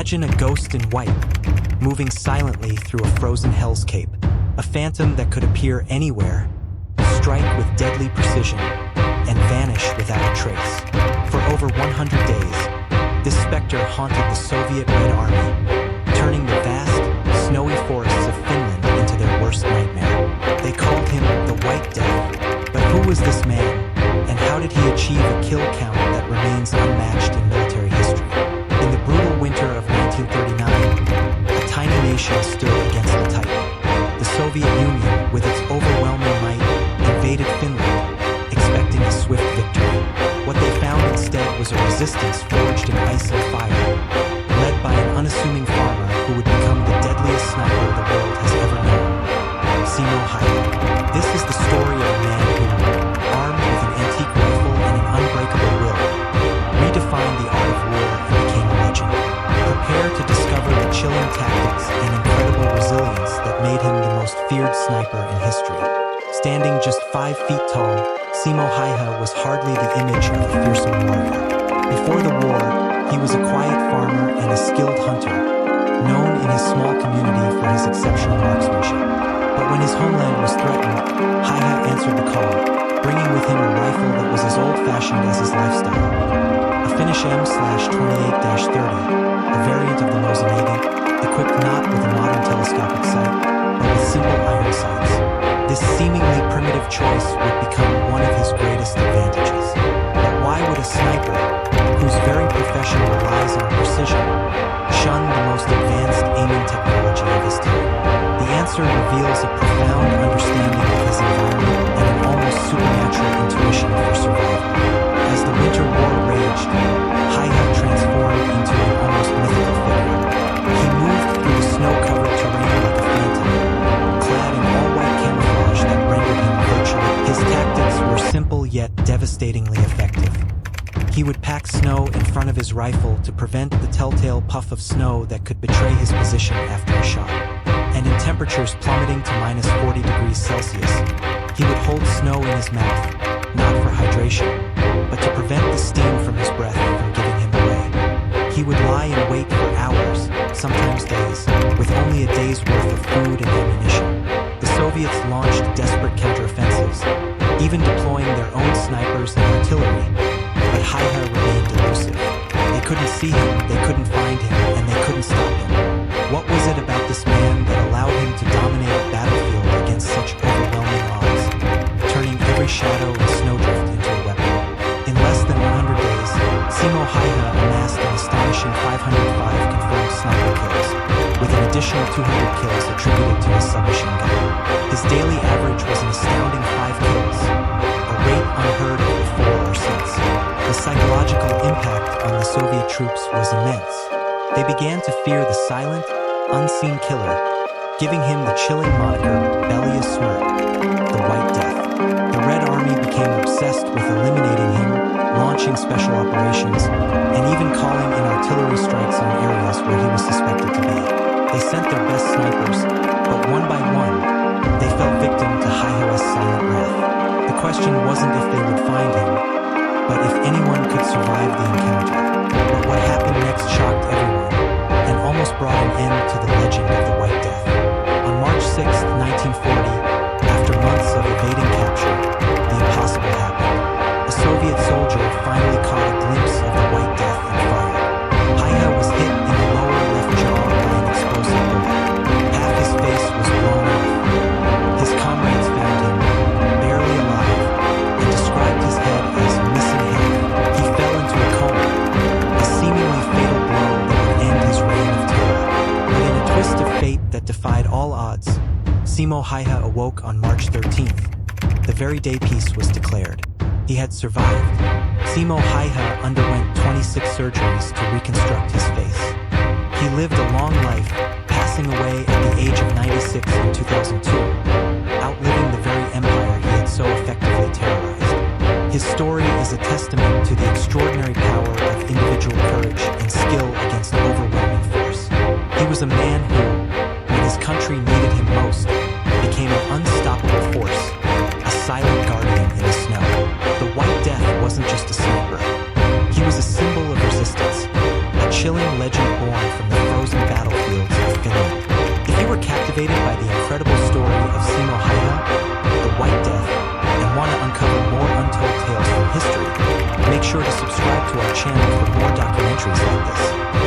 Imagine a ghost in white, moving silently through a frozen hellscape, a phantom that could appear anywhere, strike with deadly precision, and vanish without a trace. For over 100 days, this specter haunted the Soviet Red Army, turning the vast, snowy forests of Finland into their worst nightmare. They called him the White Death. But who was this man, and how did he achieve a kill count that remains unmatched in military history? In the brutal winter of 1939, a tiny nation stood against the Titan. The Soviet Union, with its overwhelming might, invaded Finland, expecting a swift victory. What they found instead was a resistance forged in ice and fire, led by an unassuming farmer who would become the deadliest sniper the world has ever known. Simo Häyhä. This is the story of a man who, armed with an antique rifle and an unbreakable will, redefined the art of war and became a legend. Prepare to discover the chilling tactics and incredible resilience that made him the most feared sniper in history. Standing just 5 feet tall, Simo Häyhä was hardly the image of a fearsome warrior. Before the war, he was a quiet farmer and a skilled hunter, known in his small community for his exceptional marksmanship. But when his homeland was threatened, Hayha answered the call, bringing with him a rifle that was as old-fashioned as his lifestyle. A Finnish M/28-30, a variant of the Mosinagi, equipped not with a modern telescopic sight, but with simple iron sights. This seemingly primitive choice would become one of his greatest advantages. But why would a sniper, whose very profession relies on precision, shun the most advanced aiming technology of his time? The answer reveals a profound understanding of his environment and an almost supernatural intuition for survival. As the Winter War raged, Hayha transformed into an almost mythical figure. He moved through the snow-covered terrain like a phantom, clad in all-white camouflage that rendered him virtually. His tactics were simple yet devastatingly effective. He would pack snow in front of his rifle to prevent the telltale puff of snow that could betray his position after a shot. And in temperatures plummeting to minus 40 degrees Celsius, he would hold snow in his mouth, not for hydration, but to prevent the steam from his breath from giving him away. He would lie in wait for hours, sometimes days, with only a day's worth of food and ammunition. The Soviets launched desperate counteroffensives, even deploying their own snipers and artillery, but Hayha remained elusive. They couldn't see him, they couldn't find him, and they couldn't stop him. What was it about this man that allowed him to dominate a battlefield against such overwhelming odds, turning every shadow and snowdrift into a weapon? In less than 100 days, Simo Häyhä amassed an astonishing 505 confirmed sniper kills, with an additional 200 kills attributed to his submachine gun. His daily average was an astounding 5 kills, a rate unheard of before or since. The psychological impact on the Soviet troops was immense. They began to fear the silent, unseen killer, giving him the chilling moniker deadliest, the White Death. The Red Army became obsessed with eliminating him, launching special operations, and even calling in artillery strikes on areas where he was suspected to be. They sent their best snipers, but one by one, they fell victim to Hayha's silent wrath. The question wasn't if they would find him, but if anyone could survive the encounter. But what happened next shocked everyone, and almost brought an end to the legend of the White Death. On March 6, 1940, after months of evading capture, the impossible happened. A Soviet soldier finally caught a glimpse of the White Death and fired. Hayha was hit in the lower left jaw by an explosive bullet. Half his face was blown off. His comrades found him, barely alive, and described his head as missing half. He fell into a coma, a seemingly fatal blow that would end his reign of terror. But in a twist of fate that defied all odds, Simo Häyhä awoke on March 13th. The very day peace was declared. He had survived. Simo Häyhä underwent 26 surgeries to reconstruct his face. He lived a long life, passing away at the age of 96 in 2002, outliving the very empire he had so effectively terrorized. His story is a testament to the extraordinary power of individual courage and skill against overwhelming force. He was a man who, when his country needed him most, became an unstoppable force, a silent guardian in the snow. The White Death wasn't just a sniper. He was a symbol of resistance, a chilling legend born from the full story of Simo Häyhä, the White Death, and want to uncover more untold tales from history, make sure to subscribe to our channel for more documentaries like this.